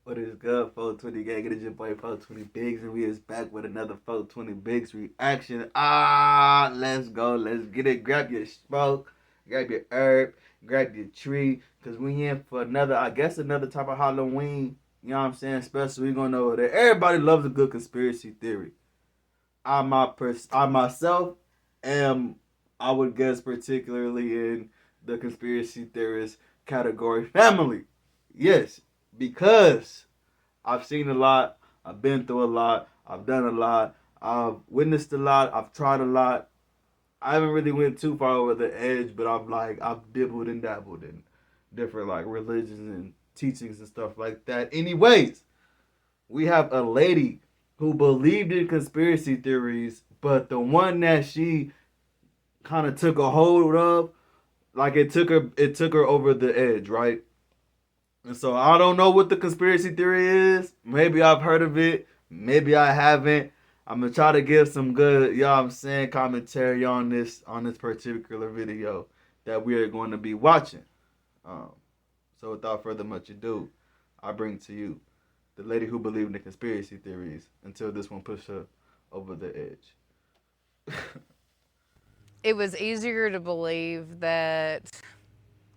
What is good, 420 gang? It is your boy 420 Bigs, and we is back with another 420 Bigs reaction. Let's go. Let's get it. Grab your smoke, grab your herb, grab your tree, because we in for another, I guess, another type of Halloween. You know what I'm saying? Special. We going over there. Everybody loves a good conspiracy theory. I myself am, I would guess, particularly in the conspiracy theorist category family. Yes, because I've seen a lot, I've been through a lot, I've done a lot, I've witnessed a lot, I've tried a lot. I haven't really went too far over the edge, but I've dibbled and dabbled in different like religions and teachings and stuff like that. Anyways, we have a lady who believed in conspiracy theories, but the one that she kind of took a hold of, like it took her over the edge, right? And so I don't know what the conspiracy theory is. Maybe I've heard of it. Maybe I haven't. I'm gonna try to give some good, you know what I'm saying, commentary on this particular video that we are going to be watching. Um, so without further much ado, I bring to you the lady who believed in the conspiracy theories until this one pushed her over the edge. It was easier to believe that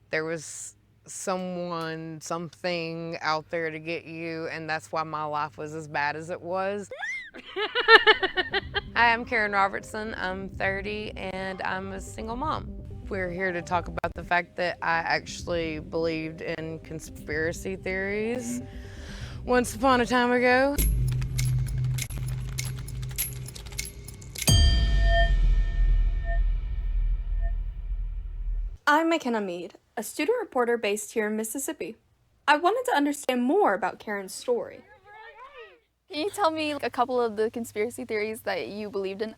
there was someone, something out there to get you, and that's why my life was as bad as it was. Hi, I'm Karen Robertson. I'm 30 and I'm a single mom. We're here to talk about the fact that I actually believed in conspiracy theories once upon a time ago. I'm McKenna Mead, a student reporter based here in Mississippi. I wanted to understand more about Karen's story. Can you tell me a couple of the conspiracy theories that you believed in?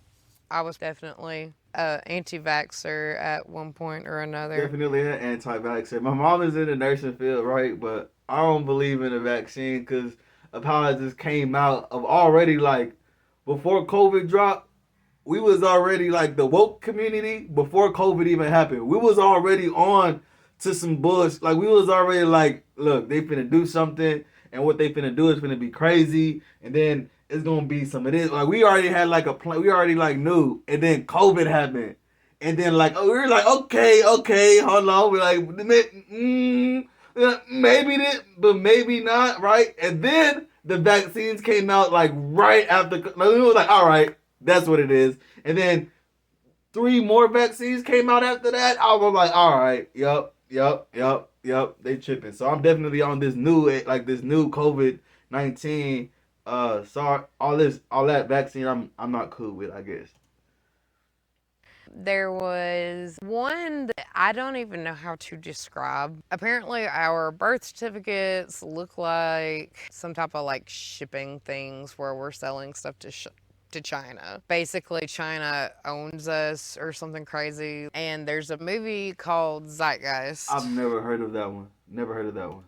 I was definitely an anti-vaxxer at one point or another. Definitely an anti-vaxxer. My mom is in the nursing field, right? But I don't believe in the vaccine because of how it just came out of already like before COVID dropped. We was already like the woke community before COVID even happened. We was already on to some bush. Like we was already like, look, they finna do something, and what they finna do is finna be crazy, and then it's gonna be some of this. Like we already had like a plan. We already like knew, and then COVID happened, and then like we were like, okay, hold on. We're like, maybe this, but maybe not, right? And then the vaccines came out like right after. Like, we were like, all right, that's what it is. And then three more vaccines came out after that. I was like, all right, yep. They tripping. So I'm definitely on this new COVID-19. Sorry, all that vaccine. I'm not cool with, I guess. There was one that I don't even know how to describe. Apparently, our birth certificates look like some type of like shipping things where we're selling stuff to China. Basically, China owns us or something crazy. And there's a movie called Zeitgeist. I've never heard of that one. Never heard of that one.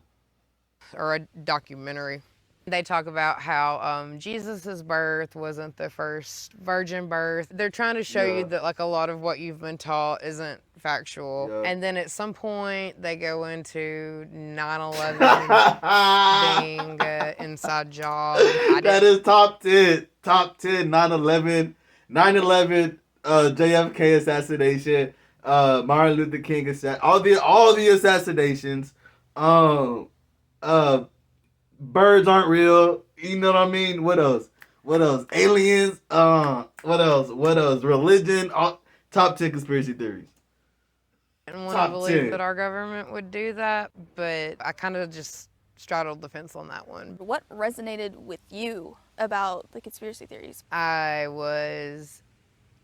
Or a documentary. They talk about how Jesus' birth wasn't the first virgin birth. They're trying to show you that like a lot of what you've been taught isn't factual. Yeah. And then at some point they go into 9/11 being an inside job. That is top 10. Top 10, 9/11. 9/11, JFK assassination, Martin Luther King assassination, all the assassinations. Uh Birds aren't real. You know what I mean? What else? What else? Aliens. What else? What else? Religion. Top 10 conspiracy theories. I didn't want to believe that our government would do that, but I kind of just straddled the fence on that one. What resonated with you about the conspiracy theories? I was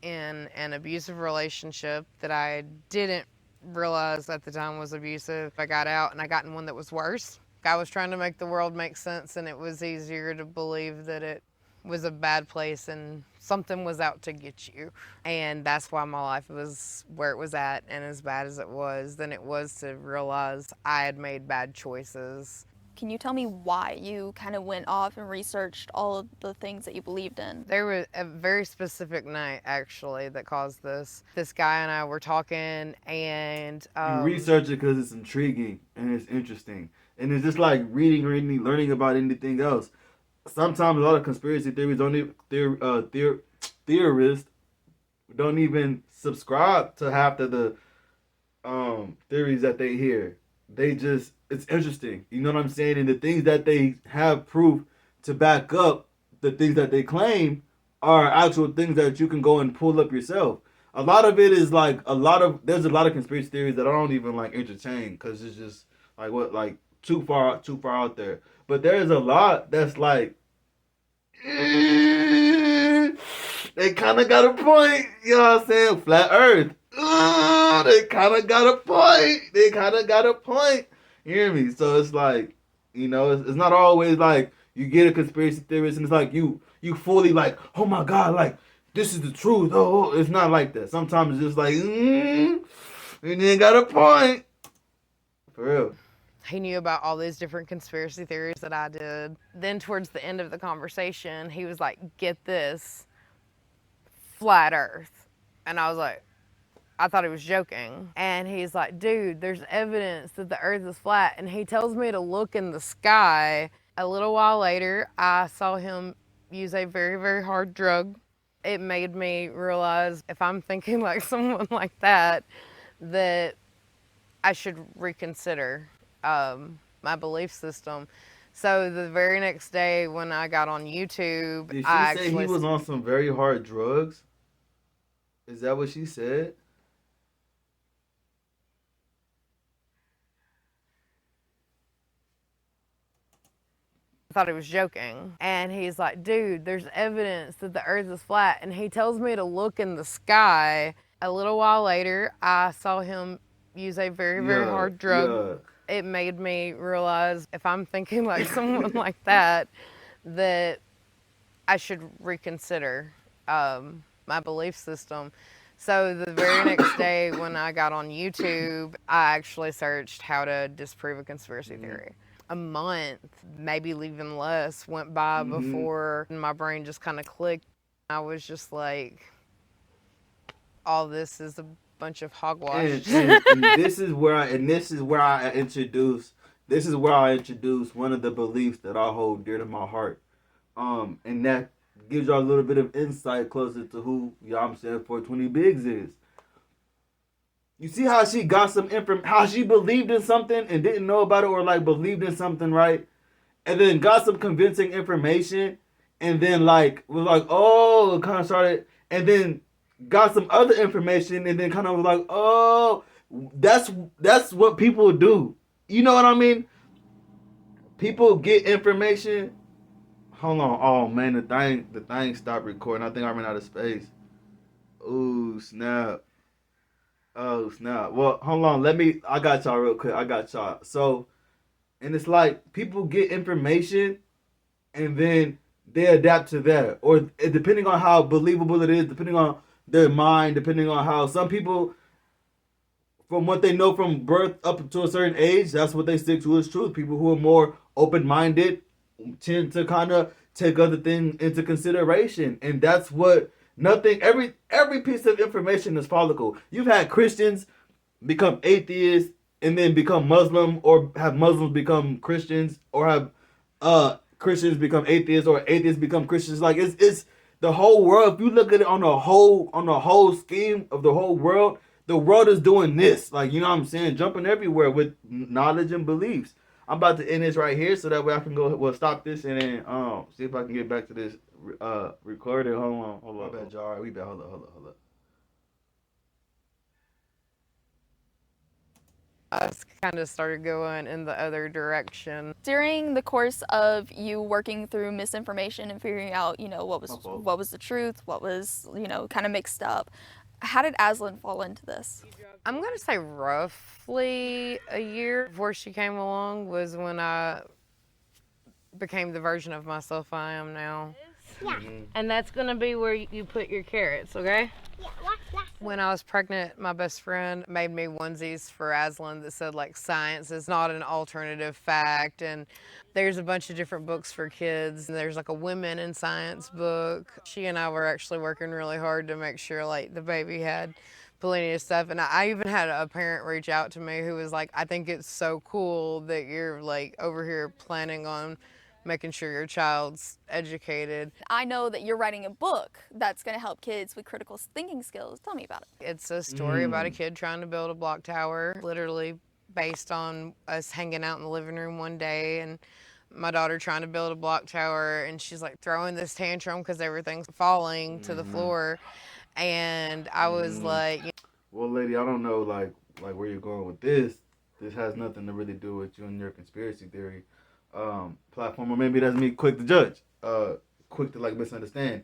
in an abusive relationship that I didn't realize at the time was abusive. I got out and I got in one that was worse. I was trying to make the world make sense, and it was easier to believe that it was a bad place and something was out to get you. And that's why my life was where it was at and as bad as it was than it was to realize I had made bad choices. Can you tell me why you kind of went off and researched all of the things that you believed in? There was a very specific night, actually, that caused this. This guy and I were talking, and you research it because it's intriguing and it's interesting. And it's just like reading or learning about anything else. Sometimes a lot of conspiracy theories don't even theorists don't even subscribe to half of the theories that they hear. They just it's interesting. You know what I'm saying? And the things that they have proof to back up the things that they claim are actual things that you can go and pull up yourself. A lot of it is like there's a lot of conspiracy theories that I don't even like entertain because it's just like too far out there. But there's a lot that's like they kind of got a point. You know what I'm saying? Flat Earth. They kind of got a point. They kind of got a point. You hear me? So it's like, it's not always like you get a conspiracy theorist and it's like you fully like, oh my god, like this is the truth. Oh, it's not like that. Sometimes it's just like, and then got a point. For real. He knew about all these different conspiracy theories that I did. Then towards the end of the conversation, he was like, get this, flat Earth. And I was like, I thought he was joking. And he's like, dude, there's evidence that the Earth is flat. And he tells me to look in the sky. A little while later, I saw him use a very, very hard drug. It made me realize if I'm thinking like someone like that I should reconsider my belief system. So the very next day when I got on YouTube, Did she say he was on some very hard drugs? Is that what she said? I thought he was joking. And he's like, dude, there's evidence that the Earth is flat. And he tells me to look in the sky. A little while later, I saw him use a very, very hard drug. Yeah. It made me realize if I'm thinking like someone like that I should reconsider my belief system. So the very next day when I got on YouTube, I actually searched how to disprove a conspiracy theory. A month, maybe even less, went by before my brain just kind of clicked. I was just like, all this is a bunch of hogwash. And this is where I introduce one of the beliefs that I hold dear to my heart. And that gives y'all a little bit of insight closer to who I'm saying 420 Biggs is. You see how she got some how she believed in something and didn't know about it, or like believed in something, right? And then got some convincing information, and then like was like, oh, kind of started, and then got some other information, and then kind of was like, oh, that's what people do. You know what I mean? People get information. Hold on. Oh man, the thing stopped recording. I think I ran out of space. Ooh, snap. Oh, snap. Well, hold on. I got y'all real quick. I got y'all. So, and it's like people get information and then they adapt to that. Or depending on how believable it is, depending on their mind, depending on how some people, from what they know from birth up to a certain age, that's what they stick to as truth. People who are more open-minded tend to kind of take other things into consideration. And that's what every piece of information is follicle. You've had Christians become atheists and then become Muslim, or have Muslims become Christians, or have Christians become atheists, or atheists become Christians. Like it's the whole world. If you look at it on the whole scheme of the whole world, the world is doing this. Like, you know what I'm saying? Jumping everywhere with knowledge and beliefs. I'm about to end this right here so that way I can we'll stop this and then see if I can get back to this recording. Hold on. My bad, y'all. We bad. Hold up. I kind of started going in the other direction. During the course of you working through misinformation and figuring out, what was the truth, what was, kind of mixed up, how did Aslan fall into this? I'm going to say roughly a year before she came along was when I became the version of myself I am now. Yeah. And that's going to be where you put your carrots, okay? Yeah. When I was pregnant, my best friend made me onesies for Aslan that said, like, science is not an alternative fact. And there's a bunch of different books for kids. And there's like a women in science book. She and I were actually working really hard to make sure, like, the baby had plenty of stuff. And I even had a parent reach out to me who was like, I think it's so cool that you're like over here planning on making sure your child's educated. I know that you're writing a book that's going to help kids with critical thinking skills. Tell me about it. It's a story about a kid trying to build a block tower, literally based on us hanging out in the living room one day and my daughter trying to build a block tower, and she's like throwing this tantrum because everything's falling to the floor. And I was like, Well, lady, I don't know where you're going with this. This has nothing to really do with you and your conspiracy theory platform, or maybe that's me quick to judge, quick to like misunderstand.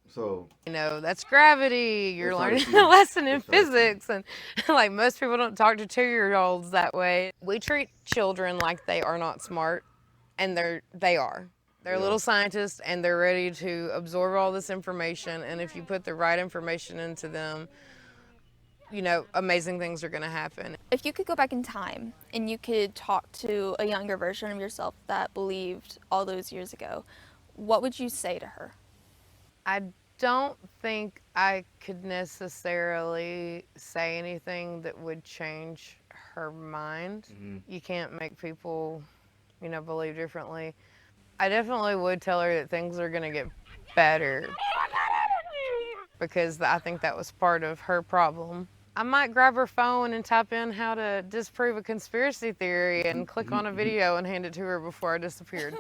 So you know, that's gravity. You're it's hard to learning see. a lesson in It's hard to see. physics. And like most people don't talk to 2-year-olds that way. We treat children like they are not smart, and they are. They're Yeah. little scientists, and they're ready to absorb all this information. And if you put the right information into them, you know, amazing things are going to happen. If you could go back in time and you could talk to a younger version of yourself that believed all those years ago, what would you say to her? I don't think I could necessarily say anything that would change her mind. You can't make people, you know, believe differently. I definitely would tell her that things are going to get better because I think that was part of her problem. I might grab her phone and type in how to disprove a conspiracy theory and click on a video and hand it to her before I disappeared.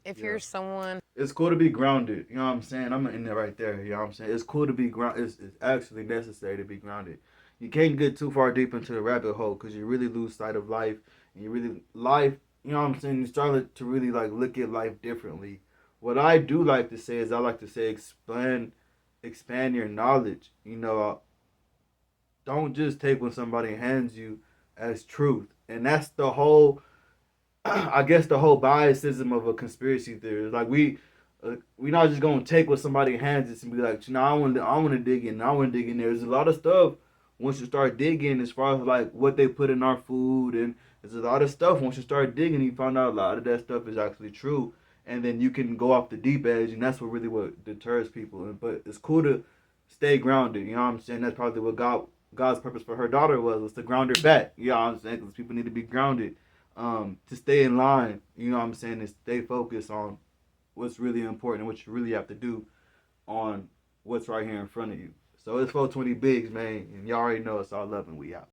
If Yeah. you're someone, It's cool to be grounded. You know what I'm saying? I'm in there right there. You know what I'm saying? It's cool to be grounded. It's actually necessary to be grounded. You can't get too far deep into the rabbit hole because you really lose sight of life, and you really life. You know what I'm saying? You start to really like look at life differently. What I do like to say is I like to say expand your knowledge. You know, don't just take what somebody hands you as truth, and that's the whole I guess the whole biasism of a conspiracy theory is like we not just gonna take what somebody hands us and be like, you know, I want to dig in, I want to dig in. There's a lot of stuff once you start digging as far as like what they put in our food, and there's a lot of stuff once you start digging, you find out a lot of that stuff is actually true, and then you can go off the deep edge, and that's what deters people. But it's cool to stay grounded. You know what I'm saying? That's probably what God's purpose for her daughter was to ground her back. You know what I'm saying? Because people need to be grounded to stay in line, you know what I'm saying, and stay focused on what's really important and what you really have to do on what's right here in front of you. So it's 420 Bigs, man, and y'all already know it's all love and we out.